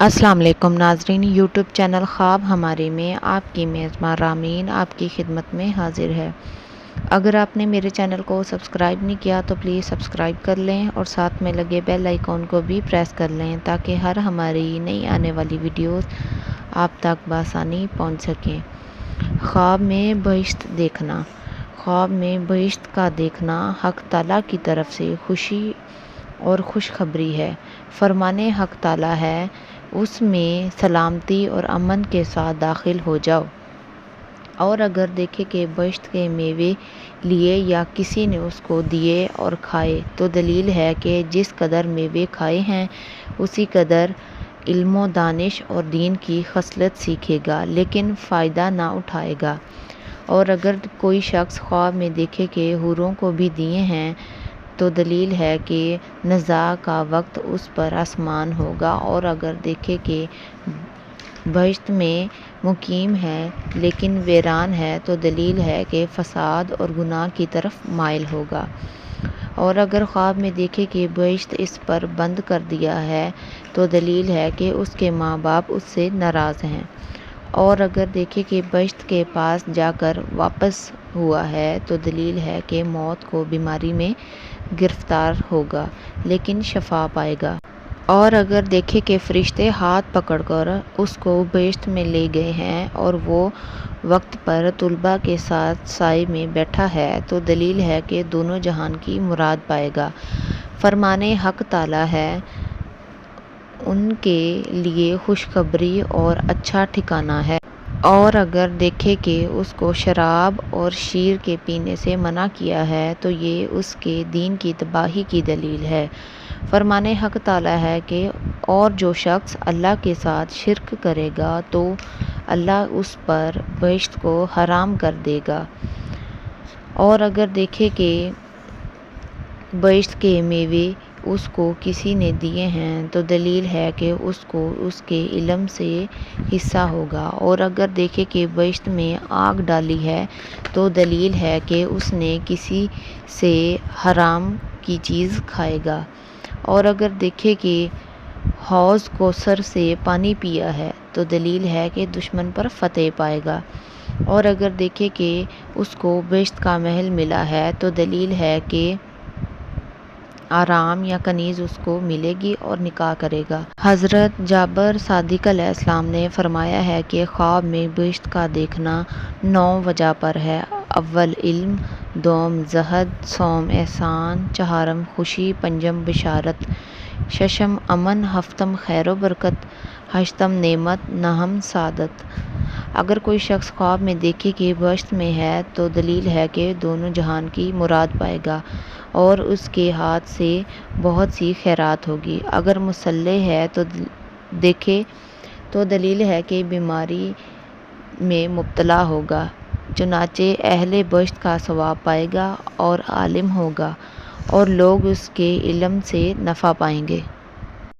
السلام علیکم ناظرین، یوٹیوب چینل خواب ہمارے میں آپ کی میزبان رامین آپ کی خدمت میں حاضر ہے۔ اگر آپ نے میرے چینل کو سبسکرائب نہیں کیا تو پلیز سبسکرائب کر لیں اور ساتھ میں لگے بیل آئیکن کو بھی پریس کر لیں تاکہ ہر ہماری نئی آنے والی ویڈیوز آپ تک بآسانی پہنچ سکیں۔ خواب میں بہشت دیکھنا۔ خواب میں بہشت کا دیکھنا حق تعالیٰ کی طرف سے خوشی اور خوشخبری ہے۔ فرمان حق تعالیٰ ہے، اس میں سلامتی اور امن کے ساتھ داخل ہو جاؤ۔ اور اگر دیکھے کہ بہشت کے میوے لیے یا کسی نے اس کو دیے اور کھائے تو دلیل ہے کہ جس قدر میوے کھائے ہیں اسی قدر علم و دانش اور دین کی خصلت سیکھے گا لیکن فائدہ نہ اٹھائے گا۔ اور اگر کوئی شخص خواب میں دیکھے کہ حوروں کو بھی دیے ہیں تو دلیل ہے کہ نزاع کا وقت اس پر آسمان ہوگا۔ اور اگر دیکھے کہ بہشت میں مقیم ہے لیکن ویران ہے تو دلیل ہے کہ فساد اور گناہ کی طرف مائل ہوگا۔ اور اگر خواب میں دیکھے کہ بہشت اس پر بند کر دیا ہے تو دلیل ہے کہ اس کے ماں باپ اس سے ناراض ہیں۔ اور اگر دیکھے کہ بہشت کے پاس جا کر واپس ہوا ہے تو دلیل ہے کہ موت کو بیماری میں گرفتار ہوگا لیکن شفا پائے گا۔ اور اگر دیکھے کہ فرشتے ہاتھ پکڑ کر اس کو بہشت میں لے گئے ہیں اور وہ وقت پر طلباء کے ساتھ سائے میں بیٹھا ہے تو دلیل ہے کہ دونوں جہان کی مراد پائے گا۔ فرمان حق تعالیٰ ہے، ان کے لیے خوشخبری اور اچھا ٹھکانہ ہے۔ اور اگر دیکھے کہ اس کو شراب اور شیر کے پینے سے منع کیا ہے تو یہ اس کے دین کی تباہی کی دلیل ہے۔ فرمان حق تعالیٰ ہے کہ اور جو شخص اللہ کے ساتھ شرک کرے گا تو اللہ اس پر بہشت کو حرام کر دے گا۔ اور اگر دیکھے کہ بہشت کے میوے اس کو کسی نے دیے ہیں تو دلیل ہے کہ اس کو اس کے علم سے حصہ ہوگا۔ اور اگر دیکھے کہ بہشت میں آگ ڈالی ہے تو دلیل ہے کہ اس نے کسی سے حرام کی چیز کھائے گا۔ اور اگر دیکھے کہ حوض کوثر سے پانی پیا ہے تو دلیل ہے کہ دشمن پر فتح پائے گا۔ اور اگر دیکھے کہ اس کو بہشت کا محل ملا ہے تو دلیل ہے کہ آرام یا کنیز اس کو ملے گی اور نکاح کرے گا۔ حضرت جابر صادق علیہ السلام نے فرمایا ہے کہ خواب میں بہشت کا دیکھنا 9 وجہ پر ہے۔ اول علم، دوم زہد، سوم احسان، چہارم خوشی، پنجم بشارت، ششم امن، ہفتم خیر و برکت، ہشتم نعمت، نہم سعادت۔ اگر کوئی شخص خواب میں دیکھے کہ بہشت میں ہے تو دلیل ہے کہ دونوں جہان کی مراد پائے گا اور اس کے ہاتھ سے بہت سی خیرات ہوگی۔ اگر مصلح ہے تو دیکھے تو دلیل ہے کہ بیماری میں مبتلا ہوگا، چنانچہ اہل بہشت کا ثواب پائے گا اور عالم ہوگا اور لوگ اس کے علم سے نفع پائیں گے۔